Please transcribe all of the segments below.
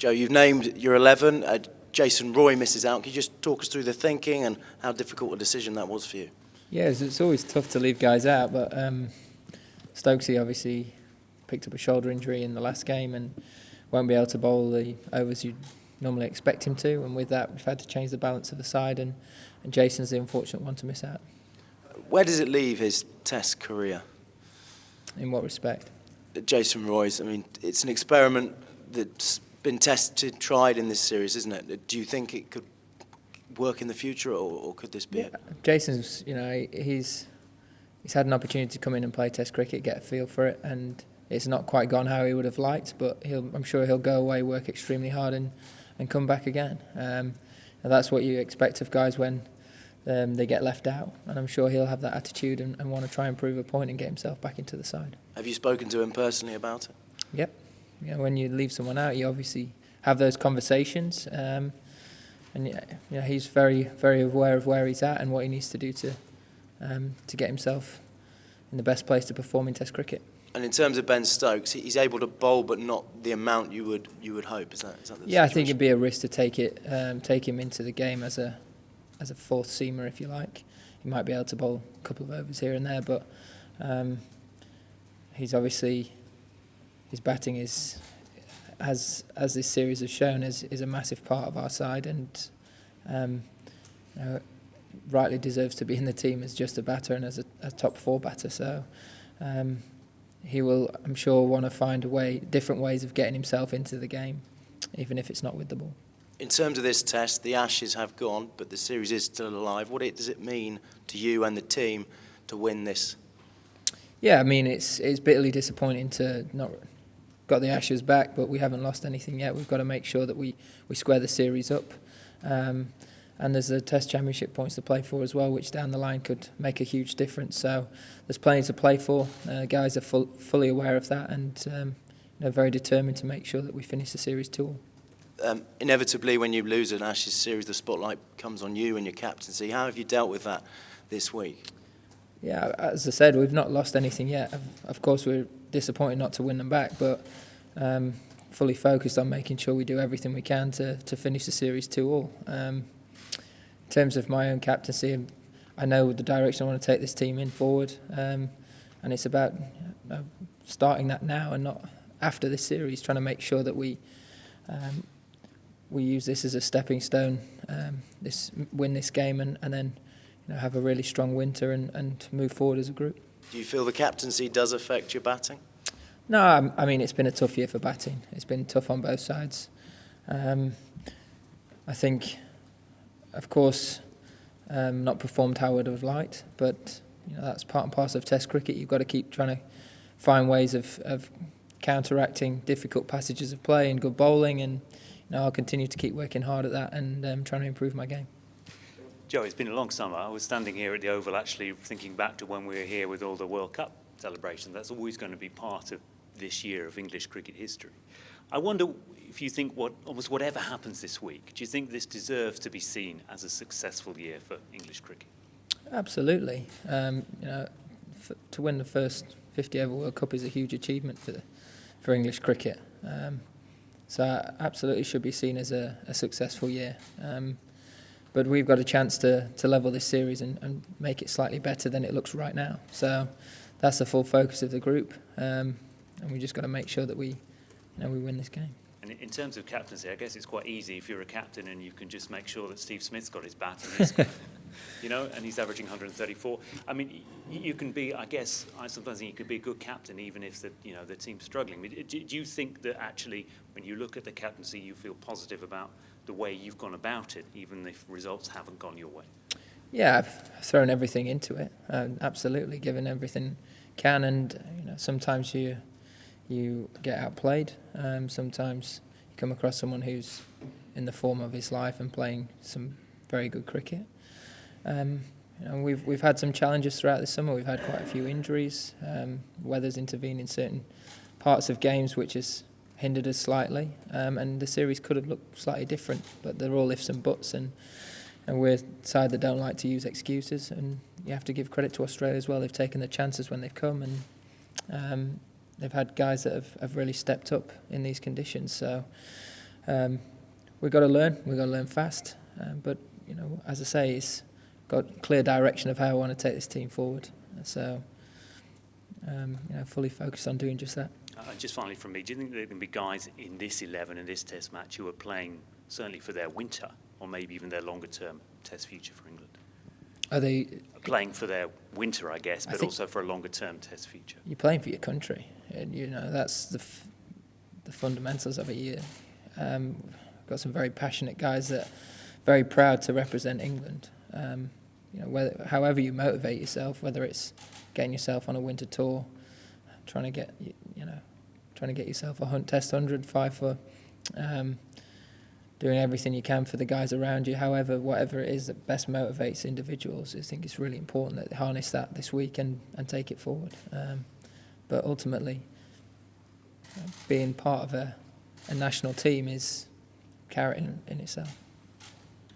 Joe, you've named your 11. Jason Roy misses out. Can you just talk us through the thinking and how difficult a decision that was for you? Yeah, it's always tough to leave guys out, but Stokesy obviously picked up a shoulder injury in the last game and won't be able to bowl the overs you'd normally expect him to, and with that we've had to change the balance of the side, and Jason's the unfortunate one to miss out. Where does it leave his Test career? In what respect? Jason Roy's, I mean, it's an experiment that's been tested, tried in this series, isn't it? Do you think it could work in the future, or could this be it? Jason's, he's had an opportunity to come in and play Test cricket, get a feel for it, and it's not quite gone how he would have liked, but I'm sure he'll go away, work extremely hard and come back again. And that's what you expect of guys when they get left out, and I'm sure he'll have that attitude and want to try and prove a point and get himself back into the side. Have you spoken to him personally about it? Yep. When you leave someone out, you obviously have those conversations, and he's very, very aware of where he's at and what he needs to do to get himself in the best place to perform in Test cricket. And in terms of Ben Stokes, he's able to bowl, but not the amount you would hope. Is that the situation? I think it'd be a risk to take him into the game as a fourth seamer, if you like. He might be able to bowl a couple of overs here and there, but he's obviously, his batting is, as this series has shown, is a massive part of our side, and rightly deserves to be in the team as just a batter and as a top four batter. So he will, I'm sure, want to find different ways of getting himself into the game, even if it's not with the ball. In terms of this Test, the Ashes have gone, but the series is still alive. What does it mean to you and the team to win this? Yeah, I mean, it's bitterly disappointing to not got the Ashes back, but we haven't lost anything yet. We've got to make sure that we square the series up. And there's the Test Championship points to play for as well, which down the line could make a huge difference. So there's plenty to play for. Guys are fully aware of that, and very determined to make sure that we finish the series 2-all. Inevitably, when you lose an Ashes series, the spotlight comes on you and your captaincy. How have you dealt with that this week? Yeah, as I said, we've not lost anything yet. Of course, we're disappointed not to win them back, but fully focused on making sure we do everything we can to finish the series 2-all. In terms of my own captaincy, I know the direction I want to take this team in forward, and it's about starting that now and not after this series, trying to make sure that we use this as a stepping stone, win this game, and then have a really strong winter and move forward as a group. Do you feel the captaincy does affect your batting? No, I mean, it's been a tough year for batting. It's been tough on both sides. I think, of course, not performed how I would have liked, but that's part and parcel of Test cricket. You've got to keep trying to find ways of counteracting difficult passages of play and good bowling, and I'll continue to keep working hard at that and trying to improve my game. Joe, it's been a long summer. I was standing here at the Oval actually thinking back to when we were here with all the World Cup celebrations. That's always going to be part of this year of English cricket history. I wonder if you think almost whatever happens this week, do you think this deserves to be seen as a successful year for English cricket? Absolutely. To win the first 50 over World Cup is a huge achievement for English cricket. So absolutely should be seen as a successful year. But we've got a chance to level this series and make it slightly better than it looks right now. So that's the full focus of the group, and we just got to make sure that we win this game. And in terms of captaincy, I guess it's quite easy if you're a captain and you can just make sure that Steve Smith's got his bat and and he's averaging 134. I mean, you can be. I guess I sometimes think you could be a good captain even if the team's struggling. Do you think that actually, when you look at the captaincy, you feel positive about the way you've gone about it, even if results haven't gone your way? Yeah, I've thrown everything into it. Absolutely, given everything can, and sometimes you get outplayed. Sometimes you come across someone who's in the form of his life and playing some very good cricket. We've had some challenges throughout the summer. We've had quite a few injuries. Weather's intervened in certain parts of games, which has hindered us slightly, and the series could have looked slightly different, but they're all ifs and buts, and we're a side that don't like to use excuses, and you have to give credit to Australia as well. They've taken the chances when they've come, and they've had guys that have really stepped up in these conditions. So We've got to learn. We've got to learn fast. But as I say, it's got clear direction of how I want to take this team forward. So, fully focused on doing just that. Just finally from me, do you think there can be guys in this 11 in this Test match who are playing certainly for their winter or maybe even their longer-term Test future for England? Are they playing for their winter, I guess, but also for a longer-term Test future? You're playing for your country, and that's the fundamentals of it. Got some very passionate guys that are very proud to represent England. However you motivate yourself, whether it's getting yourself on a winter tour, trying to get yourself a Test 100, 5 for, doing everything you can for the guys around you. However, whatever it is that best motivates individuals, I think it's really important that they harness that this week and take it forward. But ultimately, being part of a national team is carrot in itself.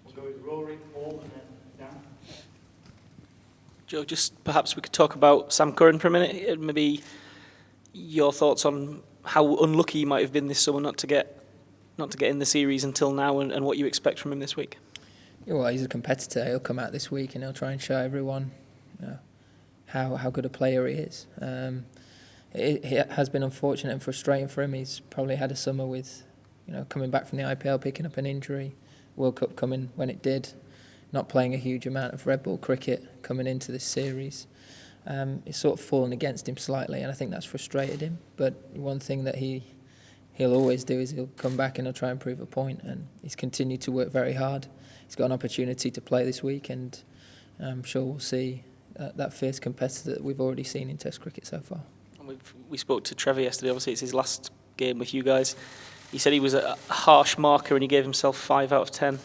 We'll go with Rory, Paul, and then Dan. Joe, just perhaps we could talk about Sam Curran for a minute. Maybe your thoughts on how unlucky he might have been this summer not to get in the series until now, and what you expect from him this week. Yeah, well, he's a competitor. He'll come out this week and he'll try and show everyone how good a player he is. It has been unfortunate and frustrating for him. He's probably had a summer with, coming back from the IPL, picking up an injury, World Cup coming when it did, not playing a huge amount of red ball cricket coming into this series. It's sort of fallen against him slightly, and I think that's frustrated him. But one thing that he'll always do is he'll come back and he'll try and prove a point, and he's continued to work very hard. He's got an opportunity to play this week, and I'm sure we'll see that fierce competitor that we've already seen in Test cricket so far. We spoke to Trevor yesterday. Obviously, it's his last game with you guys. He said he was a harsh marker and he gave himself 5 out of 10.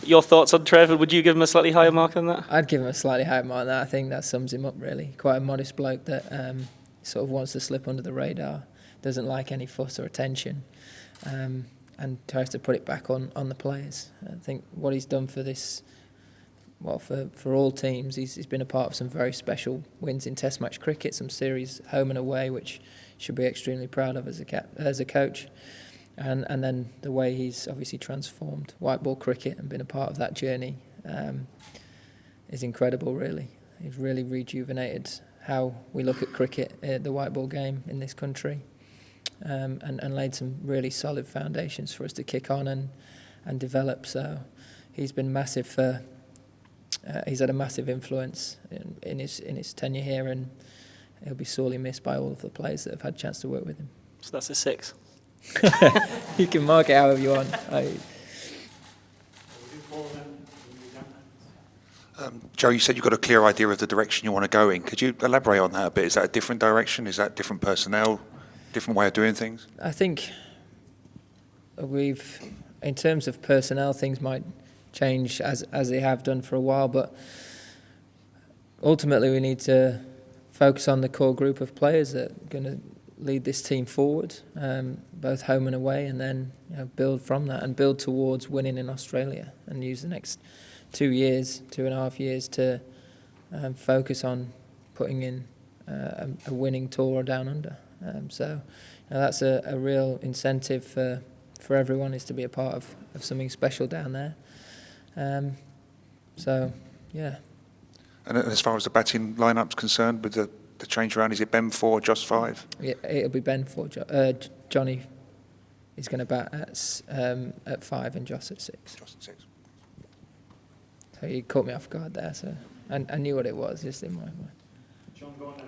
Your thoughts on Trevor? Would you give him a slightly higher mark than that? I'd give him a slightly higher mark than that. I think that sums him up, really. Quite a modest bloke that sort of wants to slip under the radar, doesn't like any fuss or attention, and tries to put it back on the players. I think what he's done for this, for all teams, he's been a part of some very special wins in Test match cricket, some series home and away, which he should be extremely proud of as a coach. And then the way he's obviously transformed white ball cricket and been a part of that journey is incredible, really. He's really rejuvenated how we look at cricket, the white ball game in this country, and laid some really solid foundations for us to kick on and develop. So he's been massive for. He's had a massive influence in his tenure here, and he'll be sorely missed by all of the players that have had a chance to work with him. So that's a 6. You can mark it however you want. Joe, you said you've got a clear idea of the direction you want to go in. Could you elaborate on that a bit? Is that a different direction? Is that different personnel, different way of doing things? I think in terms of personnel, things might change as they have done for a while, but ultimately we need to focus on the core group of players that are going to lead this team forward, both home and away, and then build from that and build towards winning in Australia, and use the next 2.5 years to focus on putting in a winning tour down under. So that's a real incentive for everyone, is to be a part of something special down there. So, yeah. And as far as the batting line-up's concerned, with the change around, is it Ben 4, Joss 5? Yeah, it'll be Ben 4. Johnny is going to bat at 5 and Joss at 6. Joss at 6. So you caught me off guard there. So I knew what it was, just in my mind. John, go on, then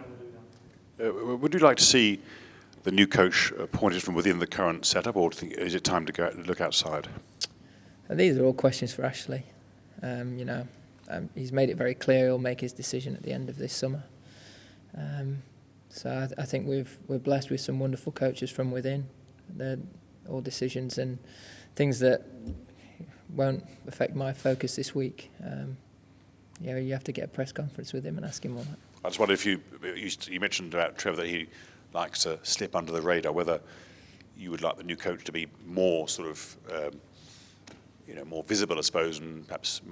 we'll do that. Would you like to see the new coach appointed from within the current setup, or is it time to go look outside? These are all questions for Ashley. He's made it very clear he'll make his decision at the end of this summer. So I think we're blessed with some wonderful coaches from within. They're all decisions and things that won't affect my focus this week. You have to get a press conference with him and ask him all that. I just wondered if you mentioned about Trevor that he likes to slip under the radar, whether you would like the new coach to be more sort of more visible, I suppose, and perhaps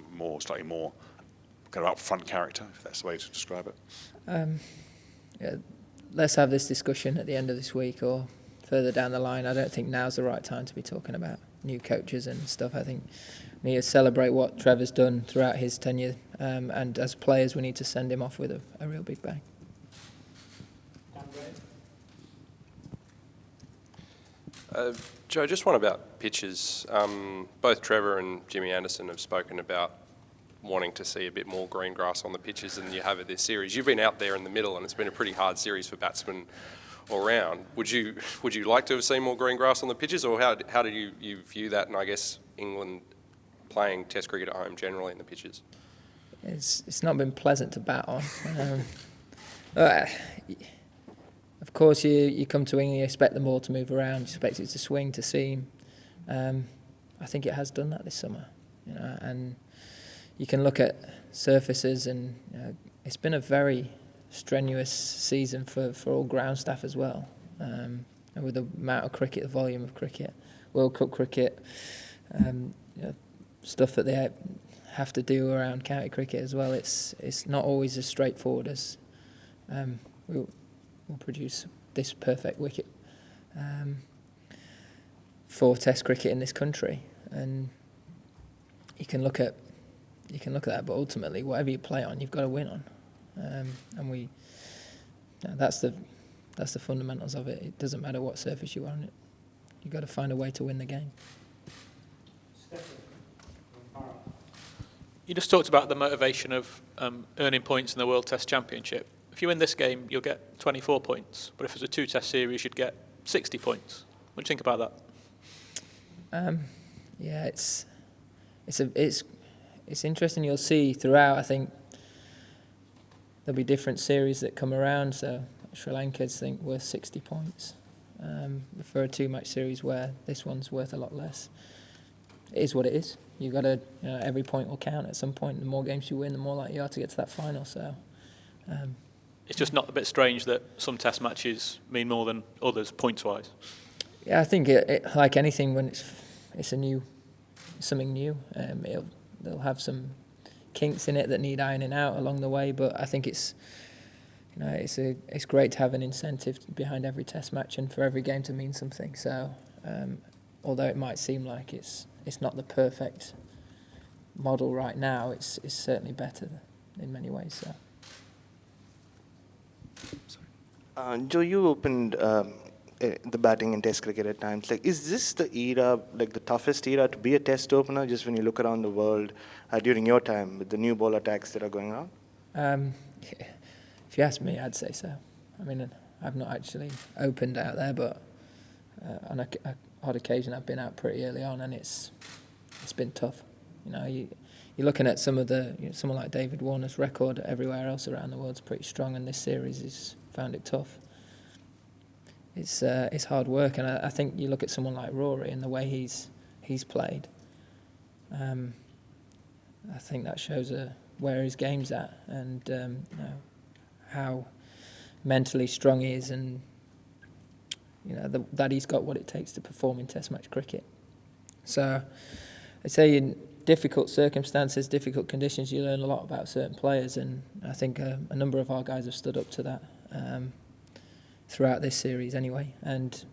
slightly more kind of upfront character, if that's the way to describe it. Let's have this discussion at the end of this week or further down the line. I don't think now's the right time to be talking about new coaches and stuff. I think we need to celebrate what Trevor's done throughout his tenure, and as players we need to send him off with a real big bang. Joe, just one about pitches. Both Trevor and Jimmy Anderson have spoken about wanting to see a bit more green grass on the pitches than you have at this series. You've been out there in the middle, and it's been a pretty hard series for batsmen all round. Would you like to have seen more green grass on the pitches, or how do you view that? And I guess England playing Test cricket at home generally in the pitches. It's not been pleasant to bat on. Of course, you come to England, you expect the ball to move around, you expect it to swing, to seam. I think it has done that this summer, and you can look at surfaces, and it's been a very strenuous season for all ground staff as well. And with the amount of cricket, the volume of cricket, World Cup cricket, stuff that they have to do around county cricket as well. It's not always as straightforward as we'll produce this perfect wicket for Test cricket in this country, and you can look at that, but ultimately, whatever you play on, you've got to win on, and that's the fundamentals of it. It doesn't matter what surface you're on. You've got to find a way to win the game. You just talked about the motivation of earning points in the World Test Championship. If you win this game, you'll get 24 points. But if it's a 2-test series, you'd get 60 points. What do you think about that? Yeah, it's interesting. You'll see throughout. I think there'll be different series that come around. So Sri Lanka's think worth 60 points for a 2-match series, where this one's worth a lot less. It is what it is. You've got to, every point will count at some point. The more games you win, the more likely you are to get to that final. So it's just not a bit strange that some Test matches mean more than others points-wise. Yeah, I think it like anything, when it's something new, they'll have some kinks in it that need ironing out along the way. But I think it's great to have an incentive behind every Test match and for every game to mean something. So although it might seem like it's not the perfect model right now, it's certainly better in many ways. So. Joe, you opened the batting in Test cricket at times. Is this the era, the toughest era to be a Test opener? Just when you look around the world during your time with the new ball attacks that are going on. If you ask me, I'd say so. I mean, I've not actually opened out there, but on a odd occasion I've been out pretty early on, and it's been tough. You're looking at someone like David Warner's record everywhere else around the world's pretty strong, and this series has found it tough. It's hard work, and I think you look at someone like Rory and the way he's played. I think that shows where his game's at, and how mentally strong he is, and that he's got what it takes to perform in Test match cricket. So I'd say in difficult circumstances, difficult conditions, you learn a lot about certain players, and I think a number of our guys have stood up to that throughout this series anyway, and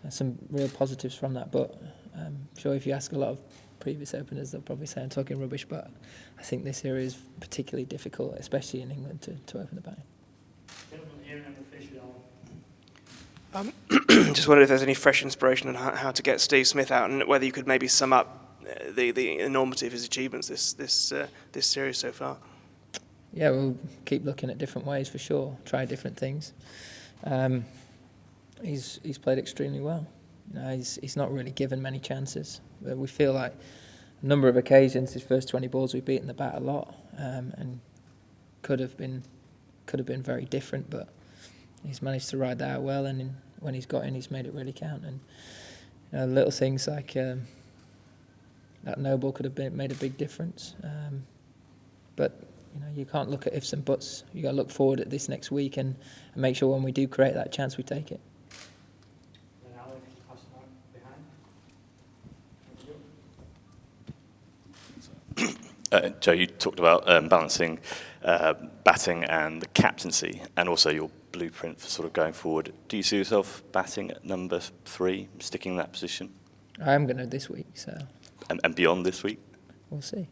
some real positives from that. But I'm sure if you ask a lot of previous openers, they'll probably say I'm talking rubbish, but I think this era is particularly difficult, especially in England, to open the batting. Just wondered if there's any fresh inspiration on how to get Steve Smith out, and whether you could maybe sum up the enormity of his achievements this series so far. Yeah, we'll keep looking at different ways for sure. Try different things. He's played extremely well. He's not really given many chances. But we feel like a number of occasions, his first 20 balls, we've beaten the bat a lot, and could have been very different. But he's managed to ride that out well, and when he's got in, he's made it really count. And little things like that no ball could have made a big difference. But you can't look at ifs and buts. You got to look forward at this next week and make sure when we do create that chance, we take it. Joe, you talked about balancing batting and the captaincy, and also your blueprint for sort of going forward. Do you see yourself batting at number 3, sticking in that position? I am going to this week, so And beyond this week? we'll see.